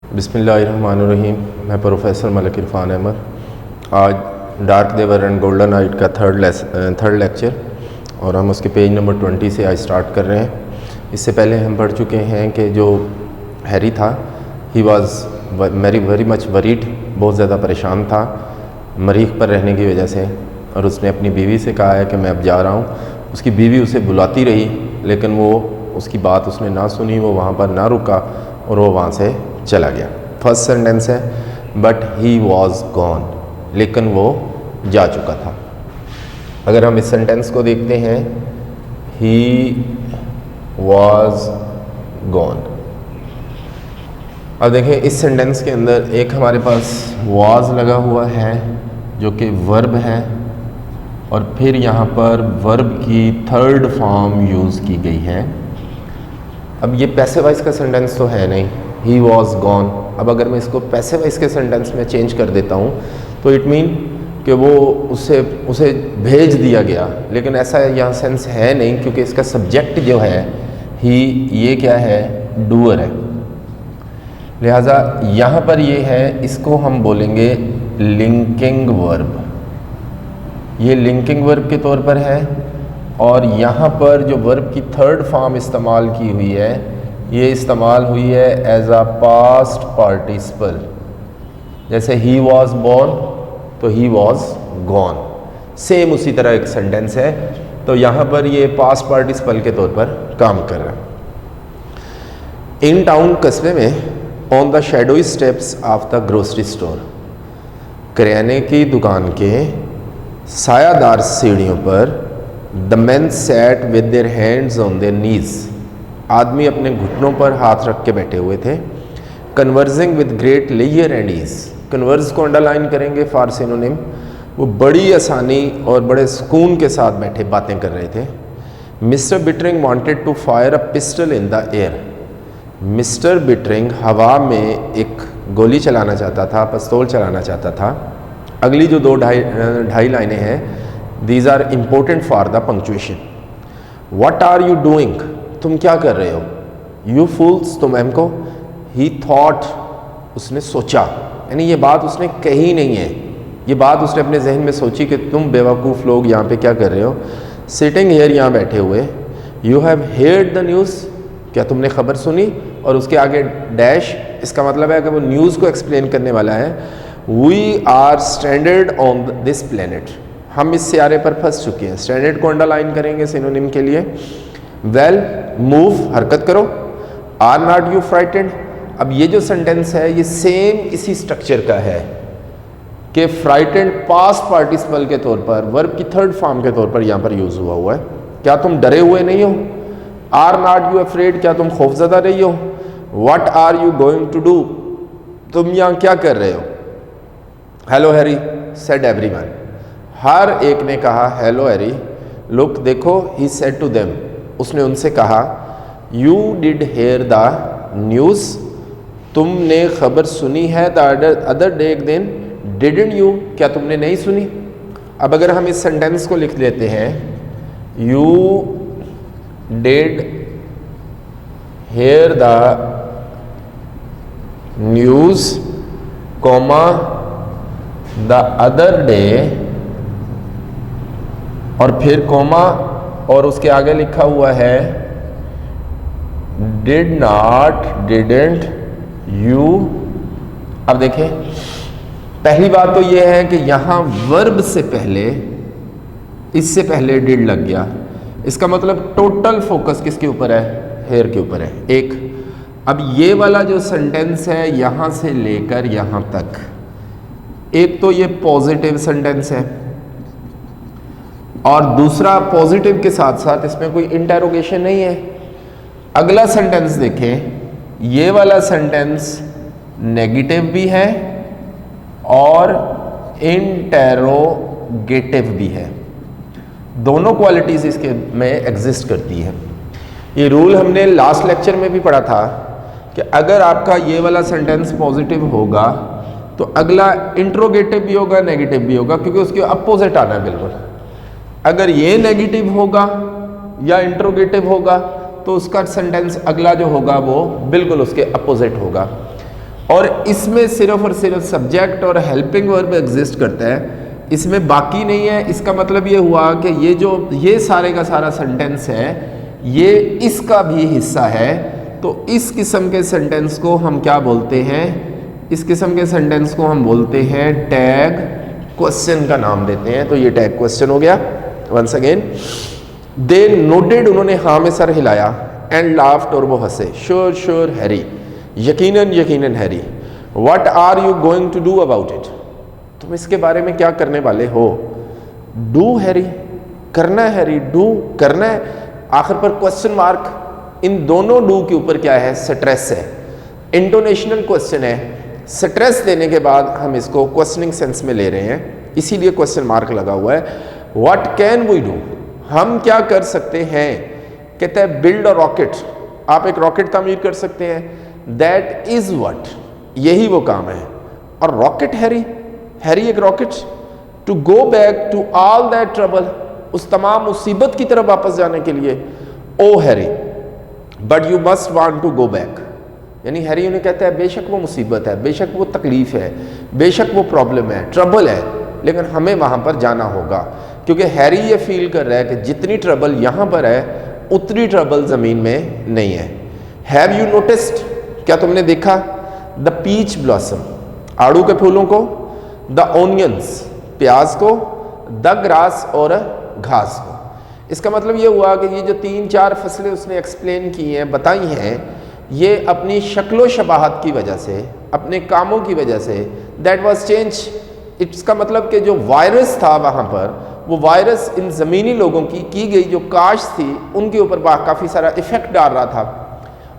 बिस्मिल्लाहिर्रहमानिर्रहीम। मैं प्रोफेसर मलिक इरफान अहमद। आज dark they were and golden eyed का थर्ड लेक्चर और हम उसके पेज नंबर 20 से आज स्टार्ट कर रहे हैं। इससे पहले हम पढ़ चुके हैं कि जो हैरी था he was very much worried, बहुत ज़्यादा परेशान था मरीख पर रहने की वजह से, और उसने अपनी बीवी से कहा है कि मैं अब जा रहा हूँ। उसकी बीवी उसे बुलाती रही लेकिन वो उसकी बात उसने ना सुनी, वो वहाँ पर ना रुका और वो वहाँ से चला गया। फर्स्ट सेंटेंस है बट ही वॉज गॉन, लेकिन वो जा चुका था। अगर हम इस सेंटेंस को देखते हैं, ही वॉज गॉन। अब देखें इस सेंटेंस के अंदर एक हमारे पास वॉज लगा हुआ है जो कि वर्ब है, और फिर यहाँ पर वर्ब की थर्ड फॉर्म यूज़ की गई है। अब ये पैसिव वॉइस का सेंटेंस तो है नहीं, ही वॉज गॉन। अब अगर मैं इसको पैसिव वॉइस के सेंटेंस में चेंज कर देता हूँ तो इट मीन कि वो उसे भेज दिया गया, लेकिन ऐसा यहाँ सेंस है नहीं क्योंकि इसका सब्जेक्ट जो है ही, ये क्या है, डूअर है। लिहाजा यहाँ पर ये है, इसको हम बोलेंगे लिंकिंग वर्ब। ये लिंकिंग वर्ब के तौर पर है, और यहाँ पर जो वर्ब की थर्ड फॉर्म इस्तेमाल की हुई है, ये इस्तेमाल हुई है एज अ पास्ट पार्टिसिपल। जैसे ही वॉज बोर्न तो ही वॉज गॉन, सेम उसी तरह एक सेंटेंस है। तो यहाँ पर ये पास्ट पार्टिसिपल के तौर पर काम कर रहा है। इन टाउन कस्बे में on the shadowy steps of the grocery store, करियाने की दुकान के सायादार सीढ़ियों पर, the men sat with their hands on their knees, आदमी अपने घुटनों पर हाथ रख के बैठे हुए थे। Converging with great layer and ease, converge को अंडरलाइन करेंगे फॉर सिनोनिम, वो बड़ी आसानी और बड़े सुकून के साथ बैठे बातें कर रहे थे। Mr Bittering wanted to fire a pistol in the air, Mr Bittering हवा में एक गोली चलाना चाहता था, पिस्तौल चलाना चाहता था। अगली जो ढाई लाइनें हैं, these are important for the punctuation. What are you doing, तुम क्या कर रहे हो। यू फूल्स, तुम हमको। ही थॉट, उसने सोचा, यानी ये बात उसने कही नहीं है, ये बात उसने अपने जहन में सोची कि तुम बेवकूफ़ लोग यहाँ पे क्या कर रहे हो। सिटिंग हेयर, यहाँ बैठे हुए। You have heard the news, क्या तुमने खबर सुनी। और उसके आगे डैश, इसका मतलब है कि वो न्यूज़ को एक्सप्लेन करने वाला है। We are stranded on this planet, हम इस सियारे पर फंस चुके हैं। स्ट्रैंडेड को अंडरलाइन करेंगे सिनोनिम के लिए। वेल, मूव, हरकत करो। Are not you frightened. अब ये जो सेंटेंस है ये सेम इसी स्ट्रक्चर का है कि फ्राइटेंड पास्ट पार्टिसिपल के तौर पर, वर्ब की थर्ड फॉर्म के तौर पर यहाँ पर यूज हुआ है। क्या तुम डरे हुए नहीं हो। आर नॉट यू अफ्रेड, क्या तुम खौफजदा रही हो। What are you going to do, तुम यहाँ क्या कर रहे हो। हेलो हैरी, सेड एवरीवन, हर एक ने कहा हेलो हैरी। लुक, देखो, ही सेड टू देम, उसने उनसे कहा। You did hear the news, तुमने खबर सुनी है। द अदर डे, एक दिन। डिडंट यू, क्या तुमने नहीं सुनी। अब अगर हम इस सेंटेंस को लिख लेते हैं, you did hear the news comma the other day, और फिर कोमा, और उसके आगे लिखा हुआ है डिड नॉट, डिडेंट यू। अब देखें, पहली बात तो यह है कि यहां वर्ब से पहले, इससे पहले डिड लग गया। इसका मतलब टोटल फोकस किसके ऊपर है, हेयर के ऊपर है। एक, अब ये वाला जो सेंटेंस है यहां से लेकर यहां तक, एक तो ये पॉजिटिव सेंटेंस है, और दूसरा पॉजिटिव के साथ साथ इसमें कोई इंटेरोगेशन नहीं है। अगला सेंटेंस देखें, ये वाला सेंटेंस नेगेटिव भी है और इंटेरोगेटिव भी है, दोनों क्वालिटीज इसके में एग्जिस्ट करती है। ये रूल हमने लास्ट लेक्चर में भी पढ़ा था कि अगर आपका ये वाला सेंटेंस पॉजिटिव होगा तो अगला इंट्रोगेटिव भी होगा, नेगेटिव भी होगा, क्योंकि उसके अपोजिट आना है बिल्कुल। अगर ये नेगेटिव होगा या इंट्रोगेटिव होगा तो उसका सेंटेंस अगला जो होगा वो बिल्कुल उसके अपोजिट होगा। और इसमें सिर्फ और सिर्फ सब्जेक्ट और हेल्पिंग वर्ब एग्जिस्ट करता है, इसमें बाकी नहीं है। इसका मतलब ये हुआ कि ये सारे का सारा सेंटेंस है, ये इसका भी हिस्सा है। तो इस किस्म के सेंटेंस को हम क्या बोलते हैं? इस किस्म के सेंटेंस को हम बोलते हैं टैग क्वेश्चन का नाम देते हैं। तो ये टैग क्वेश्चन हो गया। वंस अगेन, दे नोटेड, उन्होंने हाँ में सर हिलाया, एंड लाफ्ड, और वो हंसे। श्योर श्योर हैरी, यकीनन यकीनन Harry. What are you going to do about it, तुम इसके बारे में क्या करने वाले हो? डू हैरी, करना है हैरी, डू करना है। आखिर पर क्वेश्चन मार्क, इन दोनों डू के ऊपर क्या है? स्ट्रेस है। इंटोनेशनल क्वेश्चन है, स्ट्रेस देने के बाद हम इसको क्वेश्चनिंग सेंस में ले रहे हैं, इसीलिए क्वेश्चन मार्क लगा हुआ है। व्हाट कैन वी डू, हम क्या कर सकते हैं? कहता है बिल्ड अ रॉकेट, आप एक रॉकेट तामीर कर सकते हैं। दैट इज व्हाट, यही वो काम है। और रॉकेट हैरी, हैरी एक rocket. To go back to all that trouble, उस तमाम मुसीबत की तरफ वापस जाने के लिए। Oh Harry, but you must want to go back, यानी हैरी उन्हें कहता है बेशक वो मुसीबत है, बेशक वो तकलीफ है, बेशक वो प्रॉब्लम है, ट्रबल है, लेकिन हमें वहां पर जाना होगा। क्योंकि हैरी ये फील कर रहा है कि जितनी ट्रबल यहां पर है उतनी ट्रबल जमीन में नहीं है। हैव यू नोटिस्ड, क्या तुमने देखा? द पीच ब्लॉसम, आड़ू के फूलों को। द ओनियंस, प्याज को। द ग्रास, और घास को। इसका मतलब ये हुआ कि ये जो 3-4 फसलें उसने एक्सप्लेन की हैं, बताई हैं, ये अपनी शक्लो शबाहत की वजह से, अपने कामों की वजह से, दैट वाज चेंज। इसका मतलब कि जो वायरस था वहाँ पर, वो वायरस इन ज़मीनी लोगों की गई जो काश्त थी उनके ऊपर काफ़ी सारा इफ़ेक्ट डाल रहा था,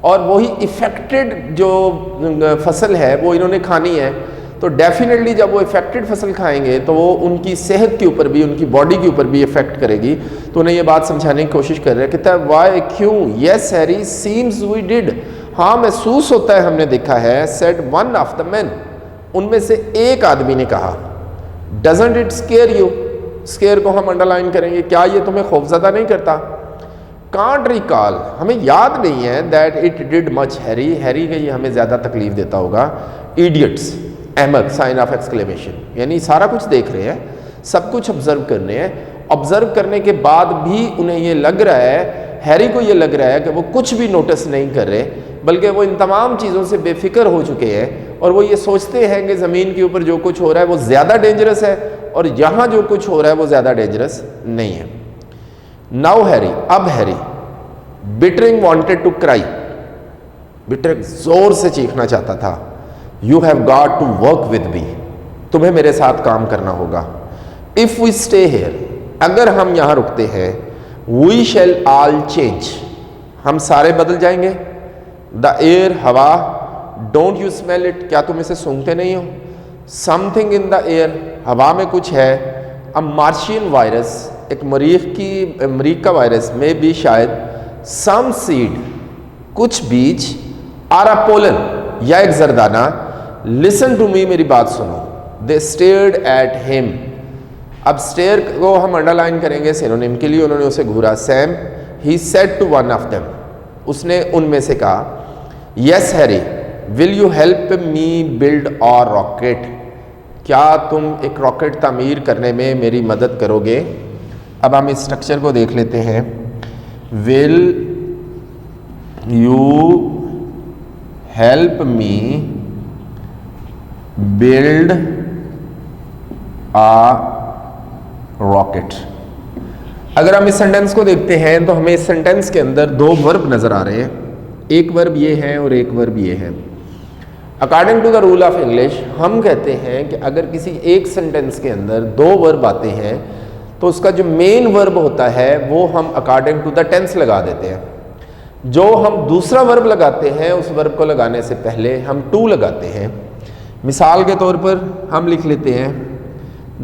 और वही इफ़ेक्टेड जो फसल है वो इन्होंने खानी है। तो डेफिनेटली जब वो इफ़ेक्टेड फसल खाएंगे तो वो उनकी सेहत के ऊपर भी, उनकी बॉडी के ऊपर भी इफ़ेक्ट करेगी। तो उन्हें ये बात समझाने की कोशिश कर रहे हैं। कहता है वाई, क्यों? Yes Harry, seems we did, हाँ महसूस होता है, हमने देखा है। Said one of the man, उनमें से एक आदमी ने कहा। Doesn't it scare you, scare को हम अंडरलाइन करेंगे, क्या ये तुम्हें खौफजदा नहीं करता? कांट रिकॉल, हमें याद नहीं है। That it did much Harry, Harry के ये हमें ज़्यादा तकलीफ देता होगा। Idiots, Ahmad, sign of exclamation, यानी सारा कुछ देख रहे हैं, सब कुछ ऑब्जर्व कर रहे हैं। ऑब्जर्व करने के बाद भी उन्हें ये लग रहा है, हैरी को ये लग रहा है कि वो कुछ भी नोटिस नहीं कर रहे, बल्कि वो इन तमाम चीज़ों से बेफिक्र हो चुके हैं, और वो ये सोचते हैं कि ज़मीन के ऊपर जो कुछ हो रहा है वो ज़्यादा डेंजरस है, और यहाँ जो कुछ हो रहा है वो ज़्यादा डेंजरस नहीं है। नाउ हैरी, अब Harry. Bittering wanted to cry, Bittering जोर से चीखना चाहता था। You have got to work with me, तुम्हें मेरे साथ काम करना होगा। इफ़ वी स्टे हेयर, अगर हम यहाँ रुकते हैं, वी शैल ऑल चेंज, हम सारे बदल जाएंगे। द एयर, हवा। डोंट यू स्मेल इट, क्या तुम इसे सूंघते नहीं हो? समथिंग इन द एयर, हवा में कुछ है। अ मार्शियन वायरस, एक मरीख का वायरस में भी शायद। सम सीड, कुछ बीज। आर अ पोलन, या एक जरदाना। लिसन टू मी, मेरी बात सुनो। दे स्टेयर्ड एट हिम, अब स्टेयर को हम अंडरलाइन करेंगे सिनोनिम के लिए, उन्होंने उसे घूरा। Sam, he said to one of them, उसने उनमें से कहा। Yes Harry, will you help me build our rocket, क्या तुम एक रॉकेट तामीर करने में मेरी मदद करोगे? अब हम इस स्ट्रक्चर को देख लेते हैं। Will you help me build a rocket. अगर हम इस सेंटेंस को देखते हैं तो हमें इस सेंटेंस के अंदर 2 वर्ब नजर आ रहे हैं, एक वर्ब ये है और एक वर्ब ये है। According to the rule of English हम कहते हैं कि अगर किसी एक सेंटेंस के अंदर 2 वर्ब आते हैं तो उसका जो मेन वर्ब होता है वो हम अकॉर्डिंग टू द टेंस लगा देते हैं। जो हम दूसरा वर्ब लगाते हैं उस वर्ब को लगाने से पहले हम टू लगाते हैं। मिसाल के तौर पर हम लिख लेते हैं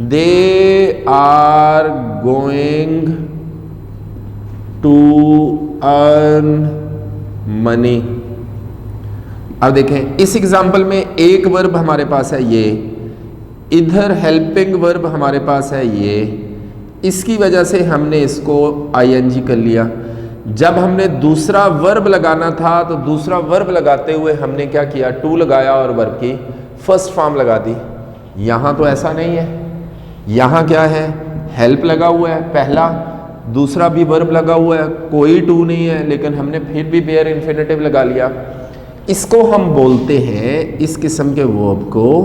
they are going to earn money. अब देखें इस एग्जाम्पल में एक वर्ब हमारे पास है ये, इधर हेल्पिंग वर्ब हमारे पास है ये, इसकी वजह से हमने इसको आईएनजी कर लिया। जब हमने दूसरा वर्ब लगाना था तो दूसरा वर्ब लगाते हुए हमने क्या किया, टू लगाया और वर्ब की फर्स्ट फॉर्म लगा दी। यहाँ तो ऐसा नहीं है, यहाँ क्या है, हेल्प लगा हुआ है पहला, दूसरा भी वर्ब लगा हुआ है, कोई टू नहीं है, लेकिन हमने फिर भी बेयर इन्फिनेटिव लगा लिया। इसको हम बोलते हैं, इस किस्म के वर्ब को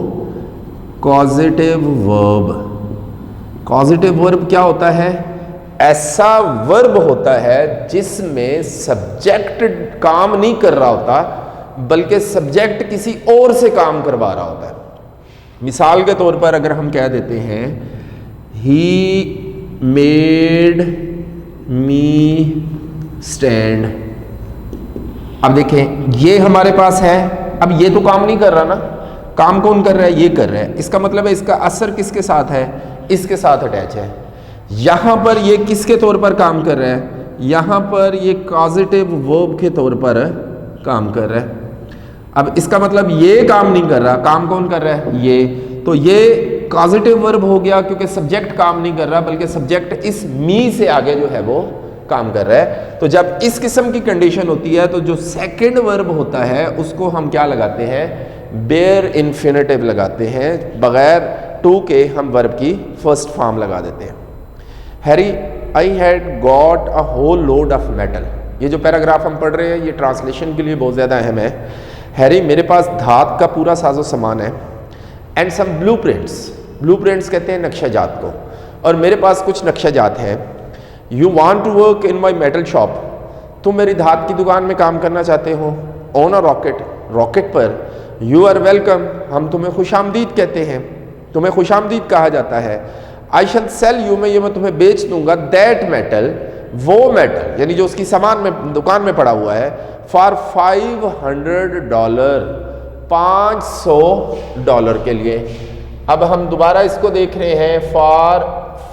कॉजेटिव वर्ब। कॉजेटिव वर्ब क्या होता है, ऐसा वर्ब होता है जिसमें सब्जेक्ट काम नहीं कर रहा होता बल्कि सब्जेक्ट किसी और से काम करवा रहा होता है। मिसाल के तौर पर अगर हम कह देते हैं ही मेड मी स्टैंड, अब देखें ये हमारे पास है, अब ये तो काम नहीं कर रहा ना, काम कौन कर रहा है, ये कर रहा है। इसका मतलब है इसका असर किसके साथ है, इसके साथ अटैच है। यहां पर ये किसके तौर पर काम कर रहा है, यहां पर ये कॉजेटिव वर्ब के तौर पर काम कर रहा है। अब इसका मतलब ये काम नहीं कर रहा, काम कौन कर रहा है, ये, तो ये कॉजेटिव वर्ब हो गया क्योंकि सब्जेक्ट काम नहीं कर रहा बल्कि सब्जेक्ट इस मी से आगे जो है वो काम कर रहा है। तो जब इस किस्म की कंडीशन होती है तो जो सेकंड वर्ब होता है उसको हम क्या लगाते हैं, बेयर इन्फिनेटिव लगाते हैं, बगैर टू के हम वर्ब की फर्स्ट फॉर्म लगा देते हैं। Harry I had got a whole load of metal, ये जो पैराग्राफ हम पढ़ रहे हैं ये ट्रांसलेशन के लिए बहुत ज़्यादा अहम है। हैरी मेरे पास धात का पूरा साजो सामान है, एंड सम ब्लूप्रिंट्स, ब्लूप्रिंट्स कहते हैं नक्शाजात को, और मेरे पास कुछ नक्शाजात हैं। You want to work in my metal shop, तुम मेरी धात की दुकान में काम करना चाहते हो। ऑन अ रॉकेट, रॉकेट पर। यू आर वेलकम, हम तुम्हें खुशामदीद कहते हैं, तुम्हें खुशामदीद कहा जाता है। आई शैल सेल यू, मैं तुम्हें बेच दूंगा, दैट मेटल, वो मेटल यानी जो उसकी सामान में दुकान में पड़ा हुआ है, फॉर $500, $500 के लिए। अब हम दोबारा इसको देख रहे हैं, फॉर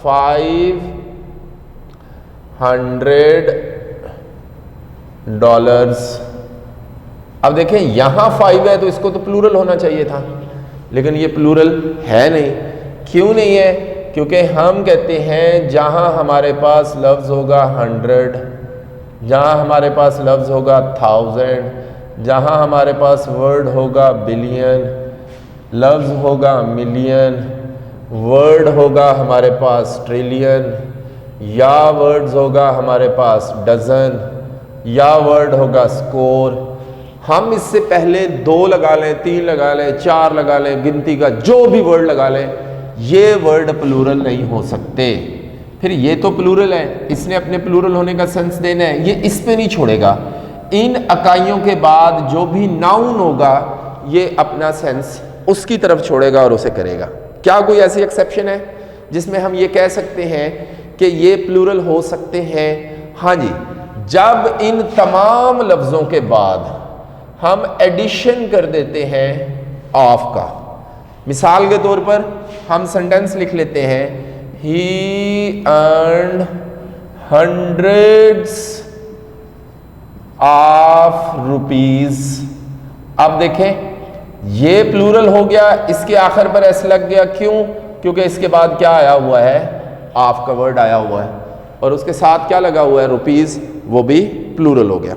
$500। अब देखें यहां 5 है तो इसको तो प्लूरल होना चाहिए था, लेकिन ये प्लूरल है नहीं। क्यों नहीं है, क्योंकि हम कहते हैं जहां हमारे पास लफ्ज होगा 100, जहां हमारे पास लफ्ज होगा 1000, जहां हमारे पास वर्ड होगा बिलियन, लफ्ज होगा मिलियन, वर्ड होगा हमारे पास ट्रिलियन, या वर्ड्स होगा हमारे पास डजन, या वर्ड होगा स्कोर। हम इससे पहले 2 लगा लें, 3 लगा लें, 4 लगा लें, गिनती का जो भी वर्ड लगा लें, ये वर्ड प्लूरल नहीं हो सकते। फिर ये तो प्लूरल है, इसने अपने प्लूरल होने का सेंस देना है, ये इस पे नहीं छोड़ेगा। इन इकाइयों के बाद जो भी नाउन होगा ये अपना सेंस उसकी तरफ छोड़ेगा और उसे करेगा। क्या कोई ऐसी एक्सेप्शन है जिसमें हम ये कह सकते हैं कि ये प्लूरल हो सकते हैं? हाँ जी, जब इन तमाम लफ्ज़ों के बाद हम एडिशन कर देते हैं ऑफ का। मिसाल के तौर पर हम सेंटेंस लिख लेते हैं, ही अर्न्ड hundreds ऑफ रुपीज। अब देखें ये प्लूरल हो गया, इसके आखिर पर एस लग गया, क्यों? क्योंकि इसके बाद क्या आया हुआ है, ऑफ का वर्ड आया हुआ है, और उसके साथ क्या लगा हुआ है, रुपीज, वो भी प्लूरल हो गया।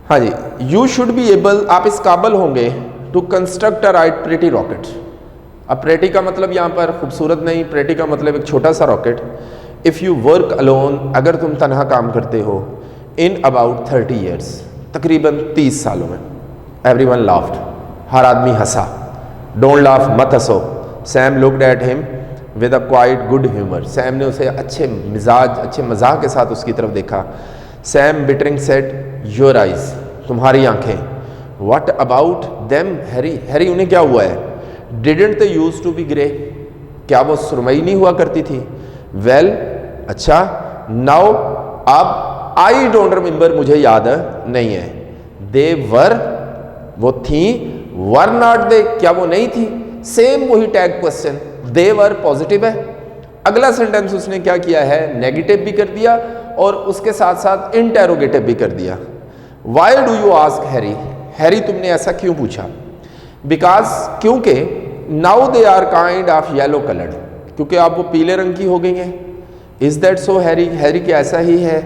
हाँ जी, यू शुड बी एबल, आप इस काबिल होंगे, to construct a right pretty rocket. अब प्रेटी का मतलब यहाँ पर खूबसूरत नहीं, प्रेटी का मतलब एक छोटा सा rocket. If you work alone, अगर तुम तनहा काम करते हो, इन अबाउट 30 ईयर्स, तकरीबन 30 सालों में। एवरीवन लाफ्ड, हर आदमी हंसा। डोंट लाफ, मत हंसो। Sam looked at him with a quite good humour, Sam ने उसे अच्छे मिजाज, अच्छे मजाक के साथ उसकी तरफ देखा। Sam Bittering said, your eyes, तुम्हारी आंखें। What about them Harry, Harry उन्हें क्या हुआ है? Didn't they use to be grey, क्या वो सुरमई नहीं हुआ करती थी? वेल, अच्छा, नाउ, अब आई डोंट रिमेंबर, मुझे याद नहीं है। दे वर, वो थी। वर नॉट दे, क्या वो नहीं थी? सेम वही टैग क्वेश्चन, दे वर पॉजिटिव है। अगला सेंटेंस उसने क्या किया है, नेगेटिव भी कर दिया और उसके साथ साथ इंटेरोगेटिव भी कर दिया। Why do you ask Harry, Harry तुमने ऐसा क्यों पूछा? बिकॉज, क्योंकि now they are kind of yellow coloured, क्योंकि आप वो पीले रंग की हो गई हैं। Is that so Harry? Harry क्या ऐसा ही है?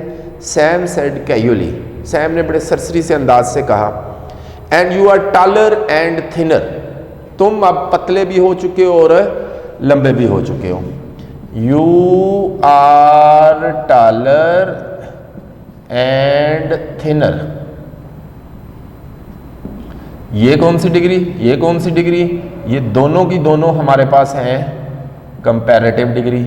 सैम सेड कैजुअली, सैम ने बड़े सरसरी से अंदाज से कहा, and you are taller and thinner, तुम अब पतले भी हो चुके हो और लंबे भी हो चुके हो। You are taller and thinner, ये कौन सी डिग्री, ये कौन सी डिग्री? ये दोनों की दोनों हमारे पास हैं कंपैरेटिव डिग्री।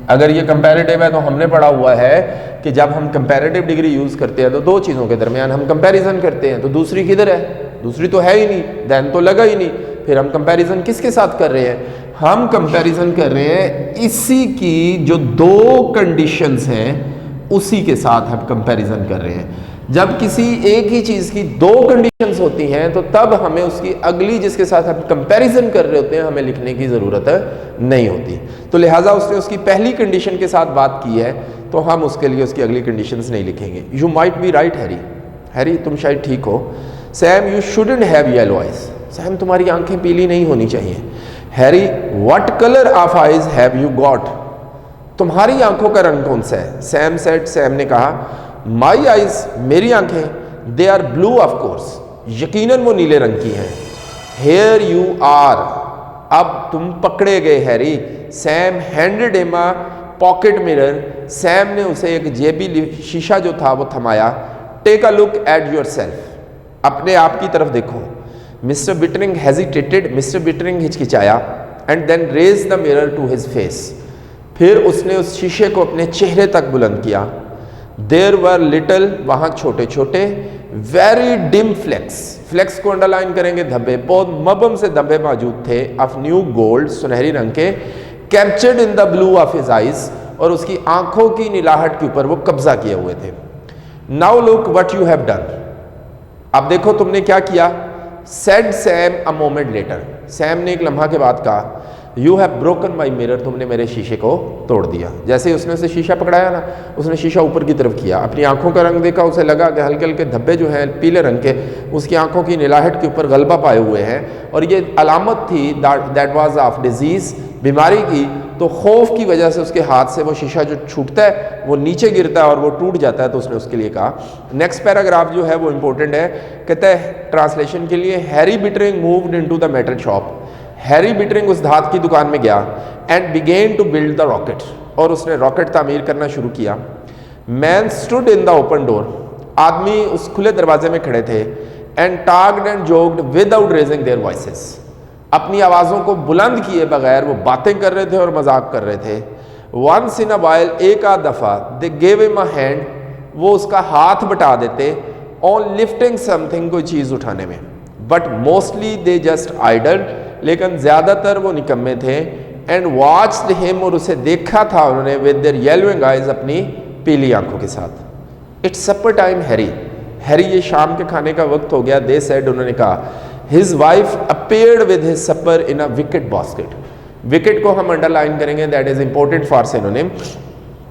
अगर ये कंपैरेटिव है तो हमने पढ़ा हुआ है कि जब हम कंपैरेटिव डिग्री यूज करते हैं तो दो चीजों के दरमियान हम कंपैरिजन करते हैं, तो दूसरी किधर है? दूसरी तो है ही नहीं, देन तो लगा ही नहीं, फिर हम कंपैरिजन किसके साथ कर रहे हैं? हम कंपैरिजन कर रहे हैं इसी की जो दो कंडीशंस हैं उसी के साथ हम कंपैरिजन कर रहे हैं। जब किसी एक ही चीज की दो कंडीशंस होती हैं तो तब हमें उसकी अगली जिसके साथ हम कंपैरिजन कर रहे होते हैं हमें लिखने की जरूरत नहीं होती। तो लिहाजा उसने उसकी पहली कंडीशन के साथ बात की है तो हम उसके लिए उसकी अगली कंडीशंस नहीं लिखेंगे। You might be right Harry, Harry तुम शायद ठीक हो। Sam you shouldn't have yellow eyes, Sam तुम्हारी आंखें पीली नहीं होनी चाहिए। Harry what colour of eyes have you got, तुम्हारी आंखों का रंग कौन सा है? सैम सेड, सैम ने कहा, माई आइज, मेरी आंखें, they are blue of course, यकीनन वो नीले रंग की हैं। हेयर यू आर, अब तुम पकड़े गए Harry. Sam handed him a pocket mirror, Sam ने उसे एक जेबी शीशा जो था वो थमाया। Take a look at yourself, अपने आप की तरफ देखो। Mr Bittering hesitated, Mr Bittering हिचकिचाया, and then raise the mirror to his face, फिर उसने उस शीशे को अपने चेहरे तक बुलंद किया। देर वर लिटल, वहां छोटे छोटे, वेरी डिम फ्लेक्स, फ्लेक्स को अंडरलाइन करेंगे, धब्बे, बहुत मबम से धब्बे मौजूद थे, ऑफ न्यू गोल्ड, सुनहरी रंग के, captured in the blue of his eyes, और उसकी आंखों की नीलाहट के ऊपर वो कब्जा किए हुए थे। Now look what you have done, अब देखो तुमने क्या किया। Said Sam a moment later, Sam ने एक लम्हा के बाद कहा, you have broken my mirror, तुमने मेरे शीशे को तोड़ दिया। जैसे ही उसने उसे शीशा पकड़ाया ना, उसने शीशा ऊपर की तरफ किया, अपनी आंखों का रंग देखा, उसे लगा कि हल्के हल्के धब्बे जो हैं पीले रंग के उसकी आंखों की नीलाहट के ऊपर गलबा पाए हुए हैं, और ये अलामत थी दैट वाज ऑफ डिजीज, बीमारी की। तो खौफ की वजह से उसके हाथ से वो शीशा जो छूटता है वो नीचे गिरता है और वो टूट जाता है। तो उसने उसके लिए कहा, नेक्स्ट पैराग्राफ जो है वो इंपॉर्टेंट है, कहता है ट्रांसलेशन के लिए, Harry Bittering moved into the metal shop, Harry Bittering उस धात की दुकान में गया, and began to build the rocket, और उसने रॉकेट तामीर करना शुरू किया। Man stood in the open door, आदमी उस खुले दरवाजे में खड़े थे, and talked and joked without raising their voices, अपनी आवाज़ों को बुलंद किए बगैर वो बातें कर रहे थे और मजाक कर रहे थे। वंस इन अ वाइल, एक आध दफ़ा, they gave him a hand, वो उसका हाथ बटा देते, ऑन लिफ्टिंग समथिंग, कोई चीज़ उठाने में, बट मोस्टली दे जस्ट आइडल्ड, लेकिन ज़्यादातर वो निकम्मे थे। एंड वॉच्ड हिम, और उसे देखा था उन्होंने, विद देयर येलोइंग आइज, अपनी पीली आंखों के साथ। It's supper time Harry, Harry ये शाम के खाने का वक्त हो गया। दे सेड, उन्होंने कहा, his wife appeared with his supper in a wicker basket, wicker को हम अंडरलाइन करेंगे, that is important for synonym,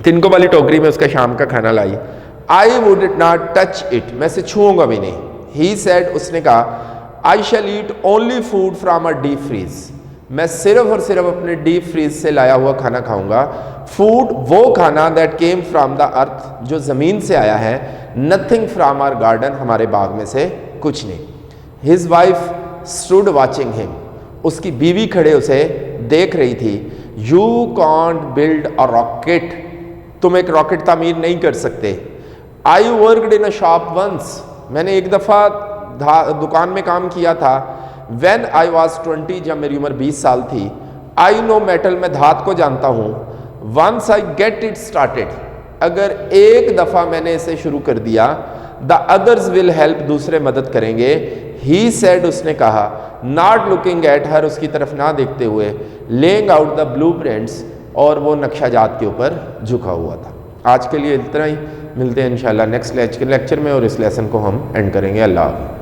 तिनकों वाली टोकरी में उसका शाम का खाना लाई। I would not touch it, मैं इसे छूऊंगा भी नहीं। ही सेड, उसने कहा, I shall eat only food from a deep freeze, मैं सिर्फ और सिर्फ अपने डीप फ्रीज से लाया हुआ खाना खाऊंगा। फूड, वो खाना, that came from the earth, जो जमीन से आया है, नथिंग फ्रॉम आवर गार्डन, हमारे बाग में से कुछ नहीं। His wife stood watching him, उसकी बीवी खड़े उसे देख रही थी। You can't build a rocket, तुम एक रॉकेट तामीर नहीं कर सकते। I worked in a shop once, मैंने एक दफ़ा दुकान में काम किया था। When I was 20, जब मेरी उम्र 20 साल थी। I know metal, मैं धात को जानता हूँ। Once I get it started, अगर एक दफ़ा मैंने इसे शुरू कर दिया, The others will help, दूसरे मदद करेंगे। He said, उसने कहा, Not looking at her, उसकी तरफ ना देखते हुए, Laying out the blueprints, और वो नक्शाजात के ऊपर झुका हुआ था। आज के लिए इतना ही, मिलते हैं इंशाल्लाह नेक्स्ट लेक्चर में, और इस लेसन को हम एंड करेंगे। अल्लाह।